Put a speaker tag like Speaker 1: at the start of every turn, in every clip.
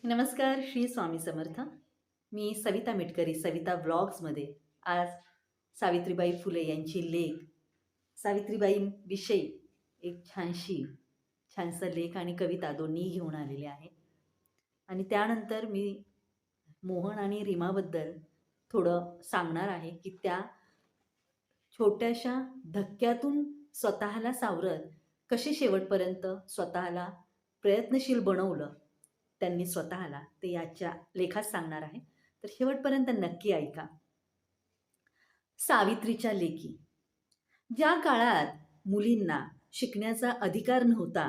Speaker 1: नमस्कार, श्री स्वामी समर्थ. मी सविता मिटकरी, सविता व्लॉग्समध्ये आज सावित्रीबाई फुले यांची लेख, सावित्रीबाईंविषयी एक छानसा लेख आणि कविता दोन्ही घेऊन आलेले आहे. आणि त्यानंतर मी मोहन आणि रीमाबद्दल थोडं सांगणार आहे, की त्या छोट्याशा धक्क्यातून स्वतःला सावरत कसे शेवटपर्यंत स्वतःला प्रयत्नशील बनवलं त्यांनी स्वतःला, ते याच्या लेखात सांगणार आहे. तर शेवटपर्यंत नक्की ऐका. सावित्रीच्या लेकी. ज्या काळात मुलींना शिकण्याचा अधिकार नव्हता,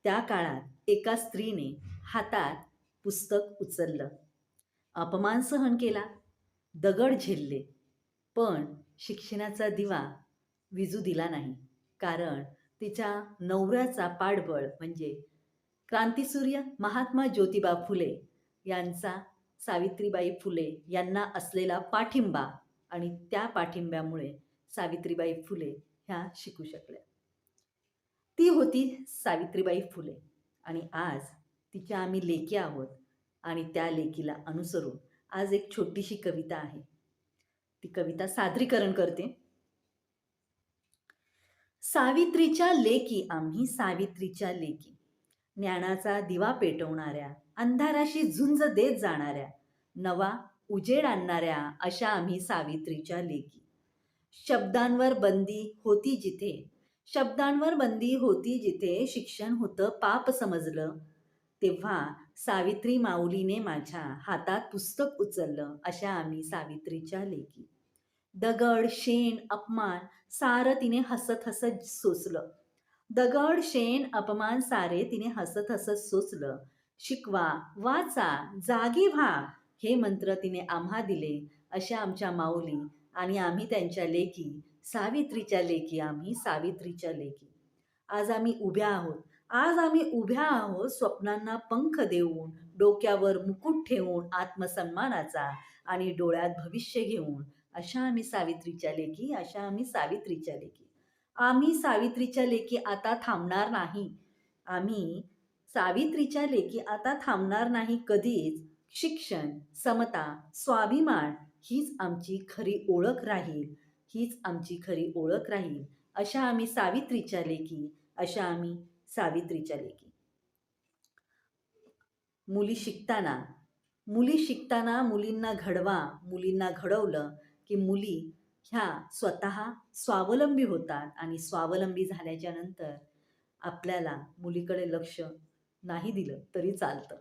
Speaker 1: त्या काळात एका स्त्रीने हातात पुस्तक उचललं, अपमान सहन केला, दगड झेलले, पण शिक्षणाचा दिवा विझू दिला नाही. कारण तिच्या नवऱ्याचा पाठबळ म्हणजे क्रांतिसूर्य महात्मा ज्योतिबा फुले यांचा सावित्रीबाई फुले यांना असलेला पाठिंबा, आणि त्या पाठिंब्यामुळे सावित्रीबाई फुले ह्या शिकू शकल्या. ती होती सावित्रीबाई फुले, आणि आज तिच्या आम्ही लेकी आहोत. आणि त्या लेकीला अनुसरून आज एक छोटीशी कविता आहे, ती कविता सादरीकरण करते. सावित्रीच्या लेकी आम्ही, सावित्रीच्या लेकी, ज्ञानाचा दिवा पेटवणाऱ्या, अंधाराशी झुंज देत जाणाऱ्या, नवा उजेड आणणाऱ्या अशा आम्ही सावित्रीच्या लेकी. शब्दांवर बंदी होती जिथे, शब्दांवर बंदी होती जिथे शिक्षण होतं पाप समजलं, तेव्हा सावित्री माऊलीने माझ्या हातात पुस्तक उचललं, अशा आम्ही सावित्रीच्या लेकी. दगड, शेण, अपमान सारं तिने हसत हसत सोसलं. दगड, शेण, अपमान सारे तिने हसत हसत सोसलं. शिकवा, वाचा, जागी व्हा, हे मंत्र तिने आम्हा दिले, अशा आमच्या माऊली. आणि आम्ही त्यांच्या लेकी, सावित्रीच्या लेकी आम्ही, सावित्रीच्या लेकी. आज आम्ही उभ्या आहोत, आज आम्ही उभ्या आहोत स्वप्नांना पंख देऊन, डोक्यावर मुकुट ठेवून आत्मसन्मानाचा, आणि डोळ्यात भविष्य घेऊन, अशा आम्ही सावित्रीच्या लेकी, अशा आम्ही सावित्रीच्या लेकी. आम्ही सावित्रीच्या लेकी आता थांबणार नाही, आम्ही सावित्रीच्या लेकी आता थांबणार नाही कधीच. शिक्षण, समता, स्वाभिमान हीच आमची खरी ओळख राहील, हीच आमची खरी ओळख राहील, अशा आम्ही सावित्रीच्या लेकी, अशा आम्ही सावित्रीच्या लेकी. मुली शिकताना मुलींना घडवा, मुलींना घडवलं की मुली ह्या स्वतः स्वावलंबी होतात, आणि स्वावलंबी झाल्याच्या नंतर आपल्याला मुलीकडे लक्ष नाही दिलं तरी चालतं.